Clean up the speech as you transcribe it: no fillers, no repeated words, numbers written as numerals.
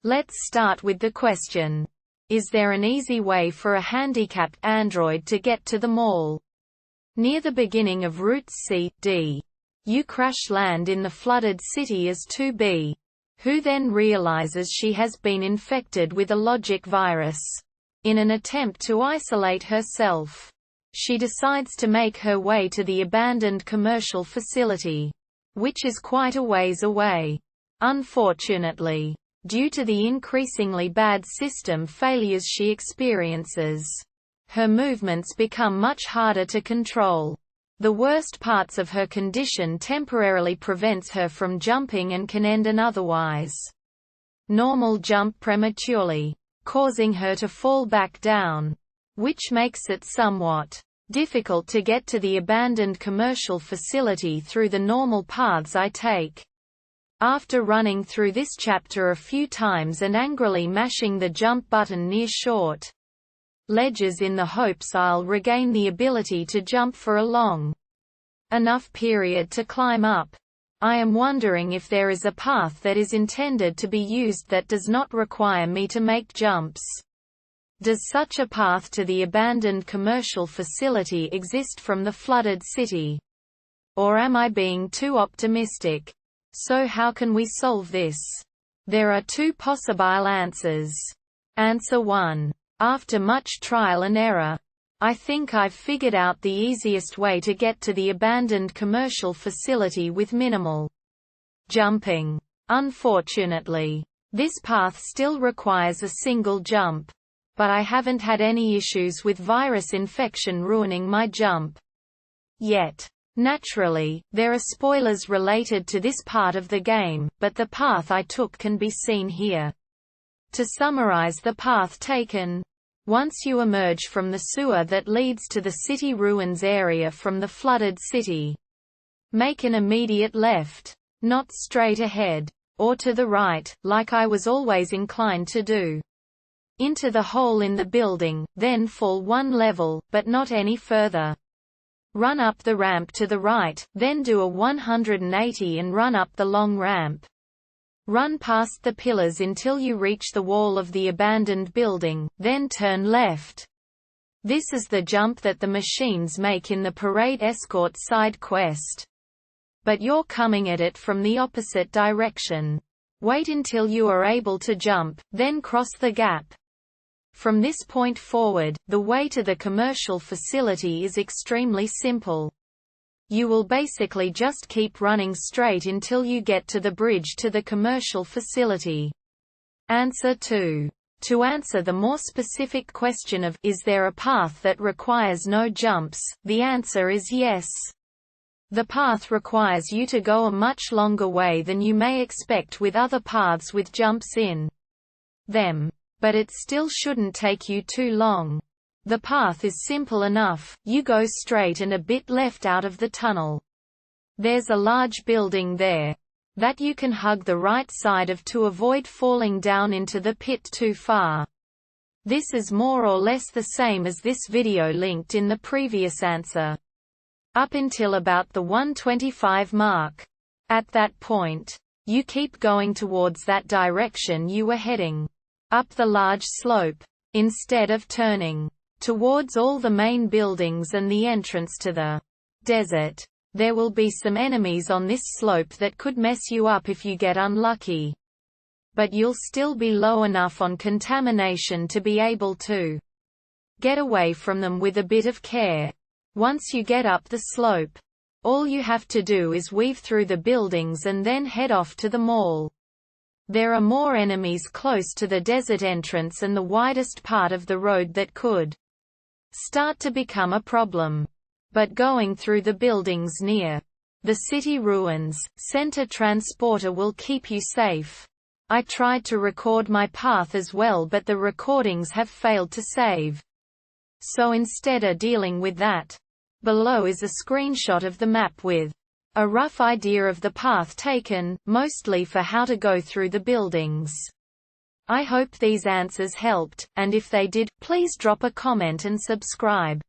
Let's start with the question. Is there an easy way for a handicapped android to get to the mall? Near the beginning of routes C, D. You crash land in the flooded city as 2B. Who then realizes she has been infected with a logic virus. In an attempt to isolate herself, she decides to make her way to the abandoned commercial facility, which is quite a ways away. Unfortunately, due to the increasingly bad system failures she experiences, her movements become much harder to control. The worst parts of her condition temporarily prevents her from jumping and can end an otherwise normal jump prematurely, causing her to fall back down, which makes it somewhat difficult to get to the abandoned commercial facility through the normal paths I take. After running through this chapter a few times and angrily mashing the jump button near short ledges in the hopes I'll regain the ability to jump for a long enough period to climb up, I am wondering if there is a path that is intended to be used that does not require me to make jumps. Does such a path to the abandoned commercial facility exist from the flooded city? Or am I being too optimistic? So how can we solve this? There are two possible answers. Answer 1. After much trial and error, I think I've figured out the easiest way to get to the abandoned commercial facility with minimal jumping. Unfortunately, this path still requires a single jump, but I haven't had any issues with virus infection ruining my jump yet. Naturally, there are spoilers related to this part of the game, but the path I took can be seen here. To summarize the path taken, once you emerge from the sewer that leads to the city ruins area from the flooded city, make an immediate left, not straight ahead, or to the right, like I was always inclined to do, into the hole in the building, then fall one level, but not any further. Run up the ramp to the right, then do a 180 and run up the long ramp. Run past the pillars until you reach the wall of the abandoned building, then turn left. This is the jump that the machines make in the Parade Escort side quest. But you're coming at it from the opposite direction. Wait until you are able to jump, then cross the gap. From this point forward, the way to the commercial facility is extremely simple. You will basically just keep running straight until you get to the bridge to the commercial facility. Answer 2. To answer the more specific question of, is there a path that requires no jumps, the answer is yes. The path requires you to go a much longer way than you may expect with other paths with jumps in them. But it still shouldn't take you too long. The path is simple enough, you go straight and a bit left out of the tunnel. There's a large building there that you can hug the right side of to avoid falling down into the pit too far. This is more or less the same as this video linked in the previous answer. Up until about the 125 mark. At that point, you keep going towards that direction you were heading. Up the large slope, instead of turning towards all the main buildings and the entrance to the desert. There will be some enemies on this slope that could mess you up if you get unlucky. But you'll still be low enough on contamination to be able to get away from them with a bit of care. Once you get up the slope, all you have to do is weave through the buildings and then head off to the mall. There are more enemies close to the desert entrance and the widest part of the road that could start to become a problem. But going through the buildings near the city ruins center transporter will keep you safe. I tried to record my path as well, but the recordings have failed to save. So instead of dealing with that, below is a screenshot of the map with a rough idea of the path taken, mostly for how to go through the buildings. I hope these answers helped, and if they did, please drop a comment and subscribe.